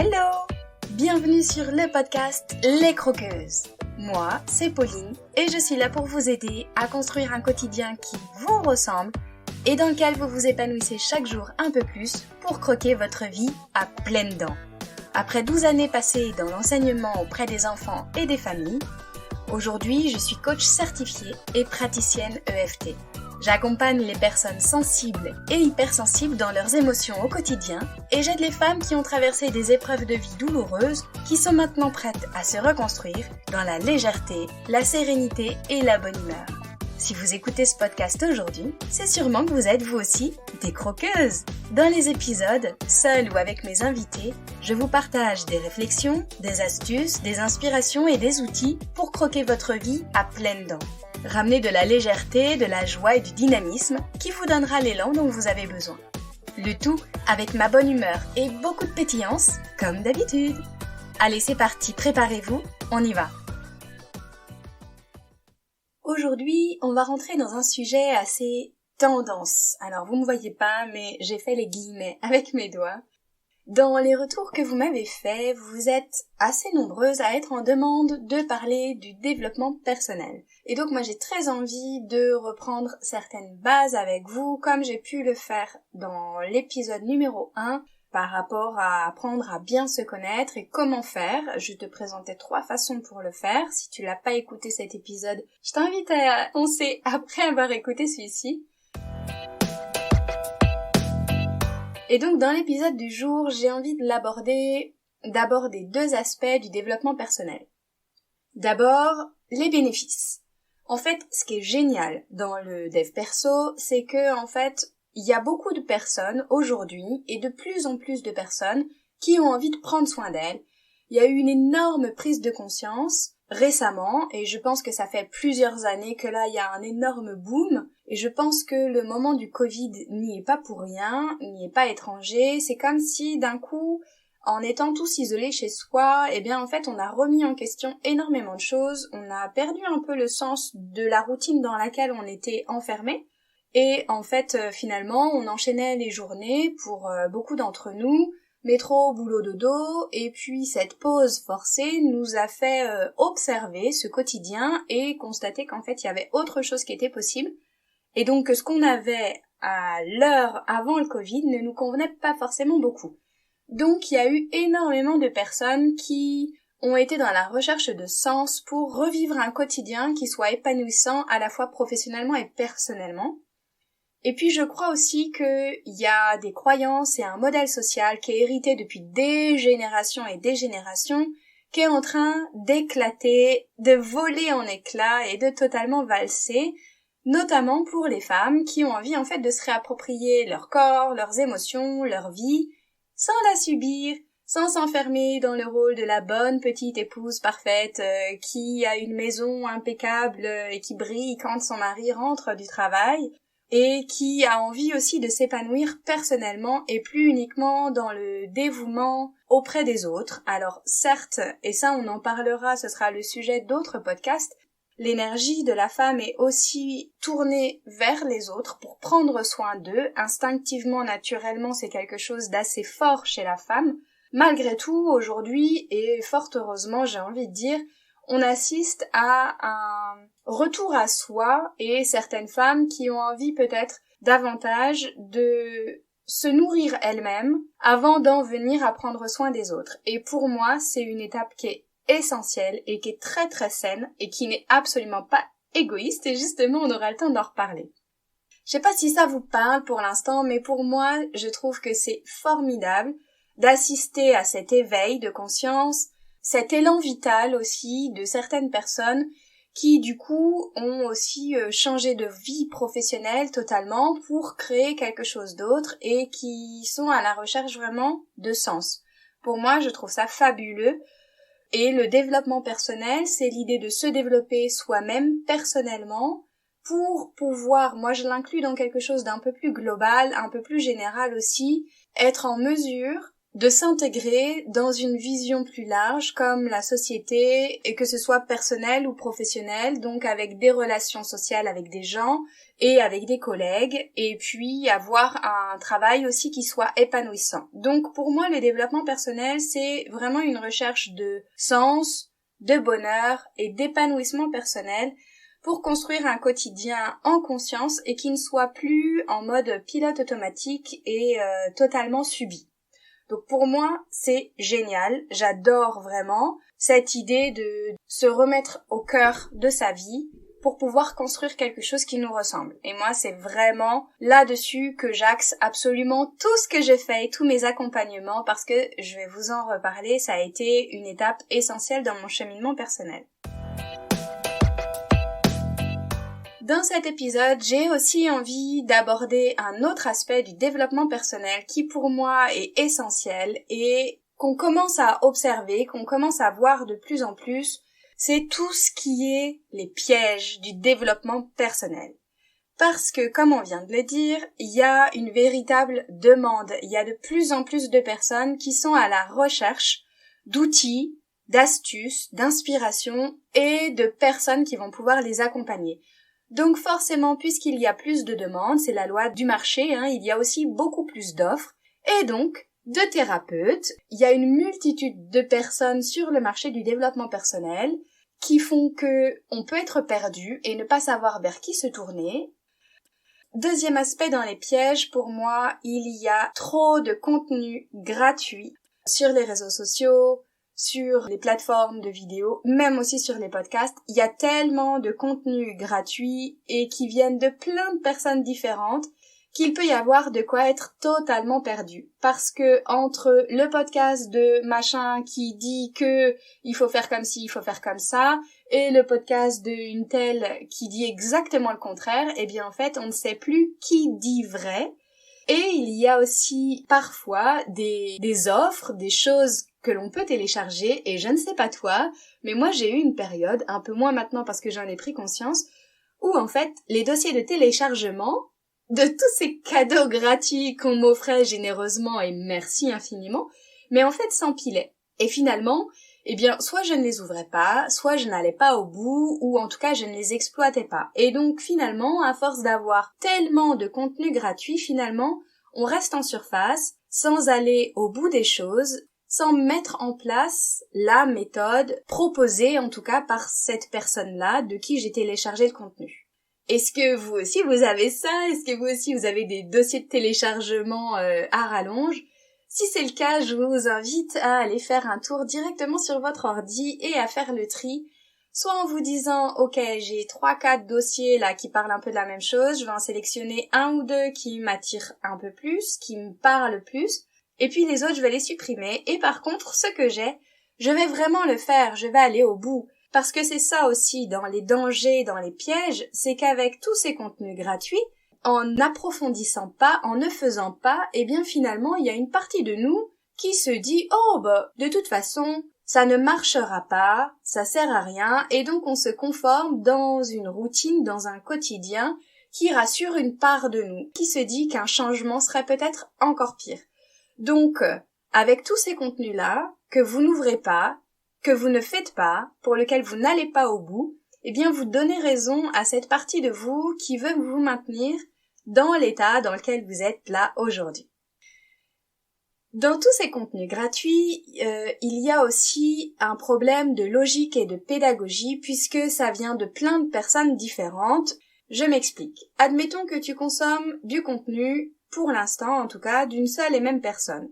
Hello! Bienvenue sur le podcast Les Croqueuses. Moi, c'est Pauline et je suis là pour vous aider à construire un quotidien qui vous ressemble et dans lequel vous vous épanouissez chaque jour un peu plus pour croquer votre vie à pleines dents. Après 12 années passées dans l'enseignement auprès des enfants et des familles, aujourd'hui je suis coach certifiée et praticienne EFT. J'accompagne les personnes sensibles et hypersensibles dans leurs émotions au quotidien et j'aide les femmes qui ont traversé des épreuves de vie douloureuses qui sont maintenant prêtes à se reconstruire dans la légèreté, la sérénité et la bonne humeur. Si vous écoutez ce podcast aujourd'hui, c'est sûrement que vous êtes vous aussi des croqueuses. Dans les épisodes, seule ou avec mes invités, je vous partage des réflexions, des astuces, des inspirations et des outils pour croquer votre vie à pleines dents. Ramenez de la légèreté, de la joie et du dynamisme qui vous donnera l'élan dont vous avez besoin. Le tout avec ma bonne humeur et beaucoup de pétillance, comme d'habitude. Allez, c'est parti, préparez-vous, on y va. Aujourd'hui, on va rentrer dans un sujet assez tendance. Alors, vous ne me voyez pas, mais j'ai fait les guillemets avec mes doigts. Dans les retours que vous m'avez faits, vous êtes assez nombreuses à être en demande de parler du développement personnel. Et donc moi j'ai très envie de reprendre certaines bases avec vous, comme j'ai pu le faire dans l'épisode numéro 1, par rapport à apprendre à bien se connaître et comment faire. Je te présentais 3 façons pour le faire. Si tu l'as pas écouté cet épisode, je t'invite à foncer après avoir écouté celui-ci. Et donc dans l'épisode du jour, j'ai envie d'aborder 2 aspects du développement personnel. D'abord, les bénéfices. En fait, ce qui est génial dans le dev perso, c'est que en fait, il y a beaucoup de personnes aujourd'hui et de plus en plus de personnes qui ont envie de prendre soin d'elles. Il y a eu une énorme prise de conscience récemment et je pense que ça fait plusieurs années que là il y a un énorme boom et je pense que le moment du Covid n'y est pas pour rien, n'y est pas étranger. C'est comme si d'un coup, en étant tous isolés chez soi, eh bien en fait on a remis en question énormément de choses, on a perdu un peu le sens de la routine dans laquelle on était enfermés et en fait finalement on enchaînait les journées pour beaucoup d'entre nous, métro, boulot, dodo, et puis cette pause forcée nous a fait observer ce quotidien et constater qu'en fait il y avait autre chose qui était possible et donc que ce qu'on avait à l'heure avant le Covid ne nous convenait pas forcément beaucoup. Donc il y a eu énormément de personnes qui ont été dans la recherche de sens pour revivre un quotidien qui soit épanouissant à la fois professionnellement et personnellement. Et puis je crois aussi qu'il y a des croyances et un modèle social qui est hérité depuis des générations et des générations, qui est en train d'éclater, de voler en éclats et de totalement valser, notamment pour les femmes qui ont envie en fait de se réapproprier leur corps, leurs émotions, leur vie, sans la subir, sans s'enfermer dans le rôle de la bonne petite épouse parfaite qui a une maison impeccable et qui brille quand son mari rentre du travail, et qui a envie aussi de s'épanouir personnellement et plus uniquement dans le dévouement auprès des autres. Alors certes, et ça on en parlera, ce sera le sujet d'autres podcasts, l'énergie de la femme est aussi tournée vers les autres pour prendre soin d'eux. Instinctivement, naturellement, c'est quelque chose d'assez fort chez la femme. Malgré tout, aujourd'hui, et fort heureusement, j'ai envie de dire, on assiste à un retour à soi et certaines femmes qui ont envie peut-être davantage de se nourrir elles-mêmes avant d'en venir à prendre soin des autres. Et pour moi, c'est une étape qui est essentielle et qui est très très saine et qui n'est absolument pas égoïste et justement on aura le temps d'en reparler. Je sais pas si ça vous parle pour l'instant, mais pour moi, je trouve que c'est formidable d'assister à cet éveil de conscience, cet élan vital aussi de certaines personnes qui du coup ont aussi changé de vie professionnelle totalement pour créer quelque chose d'autre et qui sont à la recherche vraiment de sens. Pour moi, je trouve ça fabuleux. Et le développement personnel, c'est l'idée de se développer soi-même personnellement pour pouvoir, moi je l'inclus dans quelque chose d'un peu plus global, un peu plus général aussi, être en mesure de s'intégrer dans une vision plus large comme la société, et que ce soit personnel ou professionnel, donc avec des relations sociales avec des gens et avec des collègues, et puis avoir un travail aussi qui soit épanouissant. Donc pour moi, le développement personnel, c'est vraiment une recherche de sens, de bonheur et d'épanouissement personnel pour construire un quotidien en conscience et qui ne soit plus en mode pilote automatique et totalement subi. Donc pour moi, c'est génial, j'adore vraiment cette idée de se remettre au cœur de sa vie pour pouvoir construire quelque chose qui nous ressemble. Et moi, c'est vraiment là-dessus que j'axe absolument tout ce que j'ai fait et tous mes accompagnements parce que, je vais vous en reparler, ça a été une étape essentielle dans mon cheminement personnel. Dans cet épisode, j'ai aussi envie d'aborder un autre aspect du développement personnel qui pour moi est essentiel et qu'on commence à observer, qu'on commence à voir de plus en plus, c'est tout ce qui est les pièges du développement personnel. Parce que, comme on vient de le dire, il y a une véritable demande, il y a de plus en plus de personnes qui sont à la recherche d'outils, d'astuces, d'inspiration et de personnes qui vont pouvoir les accompagner. Donc forcément, puisqu'il y a plus de demandes, c'est la loi du marché, il y a aussi beaucoup plus d'offres, et donc de thérapeutes. Il y a une multitude de personnes sur le marché du développement personnel qui font que on peut être perdu et ne pas savoir vers qui se tourner. Deuxième aspect dans les pièges, pour moi, il y a trop de contenu gratuit sur les réseaux sociaux, sur les plateformes de vidéos, même aussi sur les podcasts. Il y a tellement de contenus gratuits et qui viennent de plein de personnes différentes qu'il peut y avoir de quoi être totalement perdu. Parce que entre le podcast de machin qui dit que il faut faire comme ci, il faut faire comme ça, et le podcast d'une telle qui dit exactement le contraire, eh bien en fait on ne sait plus qui dit vrai. Et il y a aussi parfois des offres, des choses que l'on peut télécharger, et je ne sais pas toi, mais moi j'ai eu une période, un peu moins maintenant parce que j'en ai pris conscience, où en fait les dossiers de téléchargement de tous ces cadeaux gratuits qu'on m'offrait généreusement, et merci infiniment, mais en fait s'empilaient. Et finalement, eh bien, soit je ne les ouvrais pas, soit je n'allais pas au bout, ou en tout cas je ne les exploitais pas. Et donc finalement, à force d'avoir tellement de contenu gratuit, finalement, on reste en surface, sans aller au bout des choses, sans mettre en place la méthode proposée, en tout cas par cette personne-là, de qui j'ai téléchargé le contenu. Est-ce que vous aussi vous avez ça? Est-ce que vous aussi vous avez des dossiers de téléchargement à rallonge? Si c'est le cas, je vous invite à aller faire un tour directement sur votre ordi et à faire le tri, soit en vous disant « Ok, j'ai 3-4 dossiers là qui parlent un peu de la même chose, je vais en sélectionner un ou deux qui m'attirent un peu plus, qui me parlent plus, et puis les autres je vais les supprimer, et par contre ce que j'ai, je vais vraiment le faire, je vais aller au bout. » Parce que c'est ça aussi dans les dangers, dans les pièges, c'est qu'avec tous ces contenus gratuits, en n'approfondissant pas, en ne faisant pas, eh bien finalement il y a une partie de nous qui se dit « Oh de toute façon, ça ne marchera pas, ça sert à rien » et donc on se conforme dans une routine, dans un quotidien qui rassure une part de nous, qui se dit qu'un changement serait peut-être encore pire. Donc, avec tous ces contenus-là, que vous n'ouvrez pas, que vous ne faites pas, pour lequel vous n'allez pas au bout, eh bien vous donnez raison à cette partie de vous qui veut vous maintenir dans l'état dans lequel vous êtes là aujourd'hui. Dans tous ces contenus gratuits, il y a aussi un problème de logique et de pédagogie puisque ça vient de plein de personnes différentes. Je m'explique. Admettons que tu consommes du contenu, pour l'instant en tout cas, d'une seule et même personne.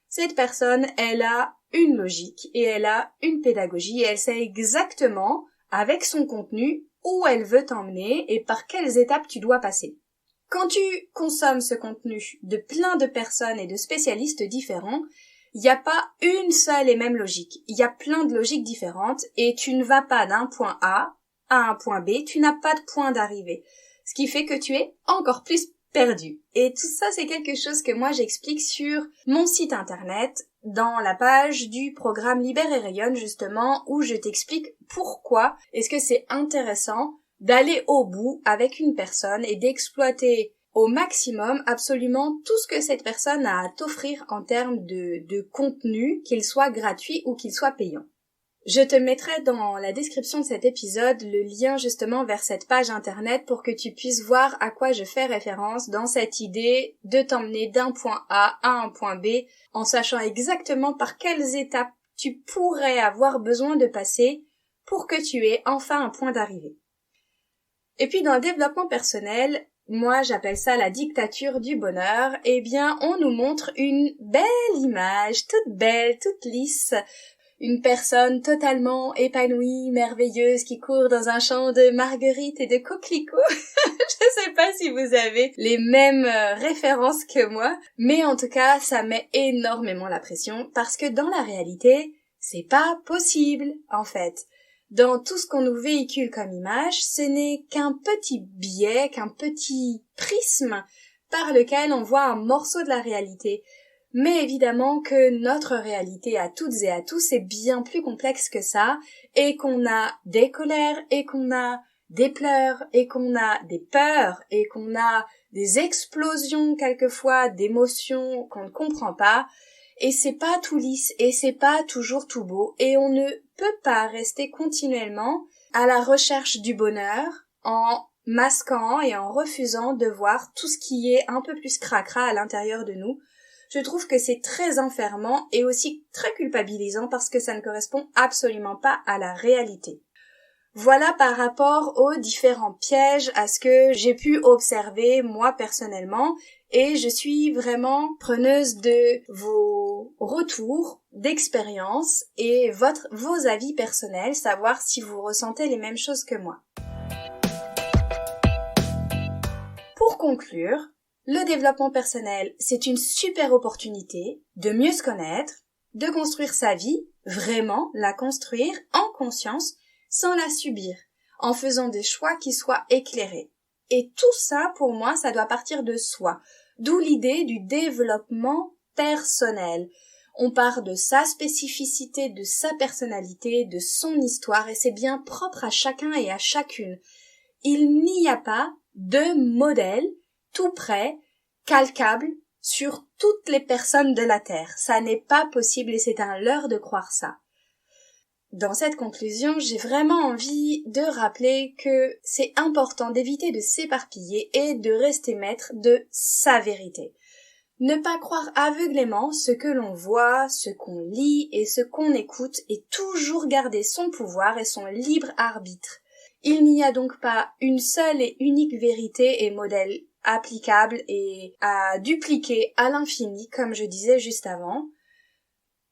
Cette personne, elle a une logique et elle a une pédagogie et elle sait exactement, avec son contenu, où elle veut t'emmener et par quelles étapes tu dois passer. Quand tu consommes ce contenu de plein de personnes et de spécialistes différents, il n'y a pas une seule et même logique. Il y a plein de logiques différentes et tu ne vas pas d'un point A à un point B, tu n'as pas de point d'arrivée. Ce qui fait que tu es encore plus perdu. Et tout ça, c'est quelque chose que moi j'explique sur mon site internet, dans la page du programme Libère et Rayonne, justement, où je t'explique pourquoi est-ce que c'est intéressant d'aller au bout avec une personne et d'exploiter au maximum absolument tout ce que cette personne a à t'offrir en termes de contenu, qu'il soit gratuit ou qu'il soit payant. Je te mettrai dans la description de cet épisode le lien justement vers cette page internet pour que tu puisses voir à quoi je fais référence dans cette idée de t'emmener d'un point A à un point B en sachant exactement par quelles étapes tu pourrais avoir besoin de passer pour que tu aies enfin un point d'arrivée. Et puis dans le développement personnel, moi j'appelle ça la dictature du bonheur, eh bien on nous montre une belle image, toute belle, toute lisse, une personne totalement épanouie, merveilleuse, qui court dans un champ de marguerites et de coquelicots. Je sais pas si vous avez les mêmes références que moi, mais en tout cas, ça met énormément la pression parce que dans la réalité, c'est pas possible, en fait. Dans tout ce qu'on nous véhicule comme image, ce n'est qu'un petit biais, qu'un petit prisme par lequel on voit un morceau de la réalité. Mais évidemment que notre réalité à toutes et à tous est bien plus complexe que ça, et qu'on a des colères, et qu'on a des pleurs, et qu'on a des peurs, et qu'on a des explosions quelquefois d'émotions qu'on ne comprend pas, et c'est pas tout lisse, et c'est pas toujours tout beau, et on ne peut pas rester continuellement à la recherche du bonheur en masquant et en refusant de voir tout ce qui est un peu plus cracra à l'intérieur de nous. Je trouve que c'est très enfermant et aussi très culpabilisant parce que ça ne correspond absolument pas à la réalité. Voilà par rapport aux différents pièges, à ce que j'ai pu observer moi personnellement, et je suis vraiment preneuse de vos retours d'expérience et vos avis personnels, savoir si vous ressentez les mêmes choses que moi. Pour conclure, le développement personnel, c'est une super opportunité de mieux se connaître, de construire sa vie, vraiment la construire en conscience, sans la subir, en faisant des choix qui soient éclairés. Et tout ça, pour moi, ça doit partir de soi, d'où l'idée du développement personnel. On part de sa spécificité, de sa personnalité, de son histoire, et c'est bien propre à chacun et à chacune. Il n'y a pas de modèle tout prêt, calcable sur toutes les personnes de la Terre. Ça n'est pas possible et c'est un leurre de croire ça. Dans cette conclusion, j'ai vraiment envie de rappeler que c'est important d'éviter de s'éparpiller et de rester maître de sa vérité. Ne pas croire aveuglément ce que l'on voit, ce qu'on lit et ce qu'on écoute et toujours garder son pouvoir et son libre arbitre. Il n'y a donc pas une seule et unique vérité et modèle applicable et à dupliquer à l'infini, comme je disais juste avant.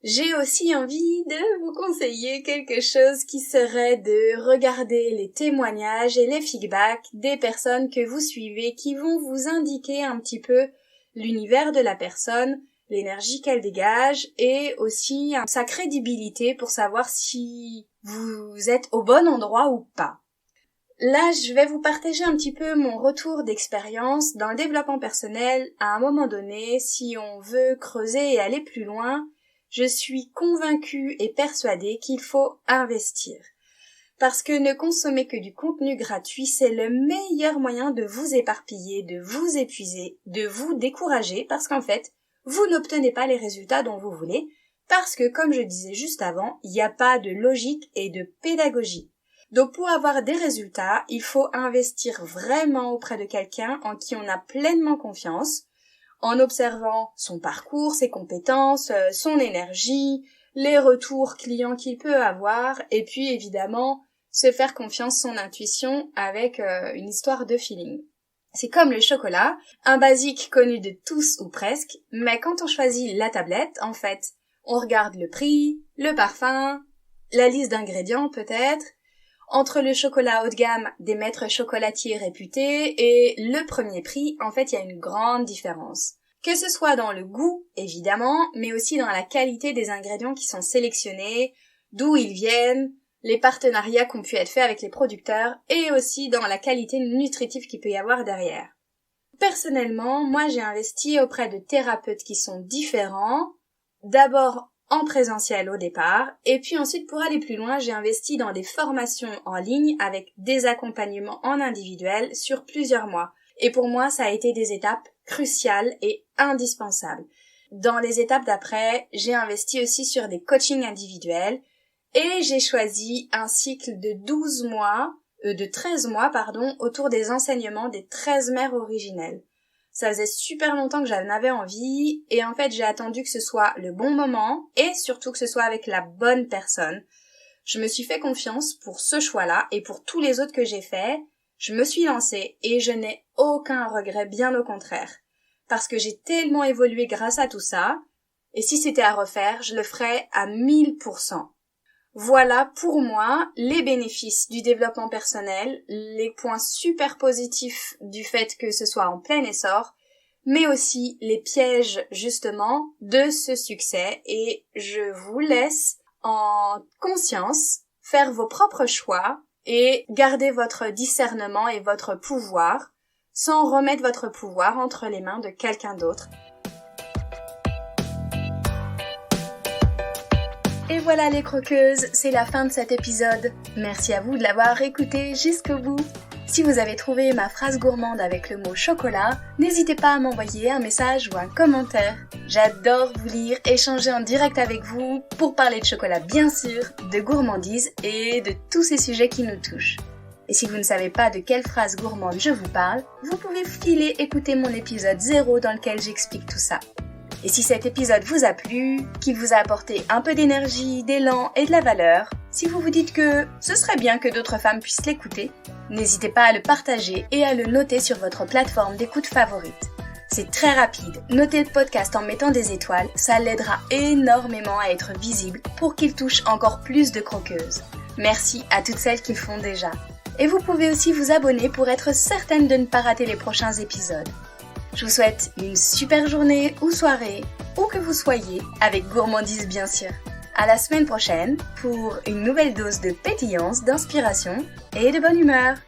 J'ai aussi envie de vous conseiller quelque chose qui serait de regarder les témoignages et les feedbacks des personnes que vous suivez qui vont vous indiquer un petit peu l'univers de la personne, l'énergie qu'elle dégage et aussi sa crédibilité pour savoir si vous êtes au bon endroit ou pas. Là, je vais vous partager un petit peu mon retour d'expérience dans le développement personnel. À un moment donné, si on veut creuser et aller plus loin, je suis convaincue et persuadée qu'il faut investir. Parce que ne consommer que du contenu gratuit, c'est le meilleur moyen de vous éparpiller, de vous épuiser, de vous décourager, parce qu'en fait, vous n'obtenez pas les résultats dont vous voulez, parce que, comme je disais juste avant, il n'y a pas de logique et de pédagogie. Donc pour avoir des résultats, il faut investir vraiment auprès de quelqu'un en qui on a pleinement confiance, en observant son parcours, ses compétences, son énergie, les retours clients qu'il peut avoir, et puis évidemment se faire confiance, son intuition avec une histoire de feeling. C'est comme le chocolat, un basique connu de tous ou presque, mais quand on choisit la tablette, en fait, on regarde le prix, le parfum, la liste d'ingrédients peut-être, entre le chocolat haut de gamme des maîtres chocolatiers réputés et le premier prix, en fait, il y a une grande différence. Que ce soit dans le goût, évidemment, mais aussi dans la qualité des ingrédients qui sont sélectionnés, d'où ils viennent, les partenariats qui ont pu être faits avec les producteurs, et aussi dans la qualité nutritive qu'il peut y avoir derrière. Personnellement, moi j'ai investi auprès de thérapeutes qui sont différents, d'abord en présentiel au départ, et puis ensuite pour aller plus loin, j'ai investi dans des formations en ligne avec des accompagnements en individuel sur plusieurs mois. Et pour moi, ça a été des étapes cruciales et indispensables. Dans les étapes d'après, j'ai investi aussi sur des coachings individuels et j'ai choisi un cycle de 13 mois, autour des enseignements des 13 mères originelles. Ça faisait super longtemps que j'en avais envie et en fait j'ai attendu que ce soit le bon moment et surtout que ce soit avec la bonne personne. Je me suis fait confiance pour ce choix-là et pour tous les autres que j'ai faits. Je me suis lancée et je n'ai aucun regret, bien au contraire. Parce que j'ai tellement évolué grâce à tout ça, et si c'était à refaire, je le ferais à 1000%. Voilà pour moi les bénéfices du développement personnel, les points super positifs du fait que ce soit en plein essor, mais aussi les pièges justement de ce succès et je vous laisse en conscience faire vos propres choix et garder votre discernement et votre pouvoir sans remettre votre pouvoir entre les mains de quelqu'un d'autre. Et voilà les croqueuses, c'est la fin de cet épisode. Merci à vous de l'avoir écouté jusqu'au bout. Si vous avez trouvé ma phrase gourmande avec le mot chocolat, n'hésitez pas à m'envoyer un message ou un commentaire. J'adore vous lire, échanger en direct avec vous pour parler de chocolat bien sûr, de gourmandise et de tous ces sujets qui nous touchent. Et si vous ne savez pas de quelle phrase gourmande je vous parle, vous pouvez filer écouter mon épisode 0 dans lequel j'explique tout ça. Et si cet épisode vous a plu, qu'il vous a apporté un peu d'énergie, d'élan et de la valeur, si vous vous dites que ce serait bien que d'autres femmes puissent l'écouter, n'hésitez pas à le partager et à le noter sur votre plateforme d'écoute favorite. C'est très rapide, notez le podcast en mettant des étoiles, ça l'aidera énormément à être visible pour qu'il touche encore plus de croqueuses. Merci à toutes celles qui le font déjà. Et vous pouvez aussi vous abonner pour être certaine de ne pas rater les prochains épisodes. Je vous souhaite une super journée ou soirée, où que vous soyez, avec gourmandise bien sûr. À la semaine prochaine pour une nouvelle dose de pétillance, d'inspiration et de bonne humeur.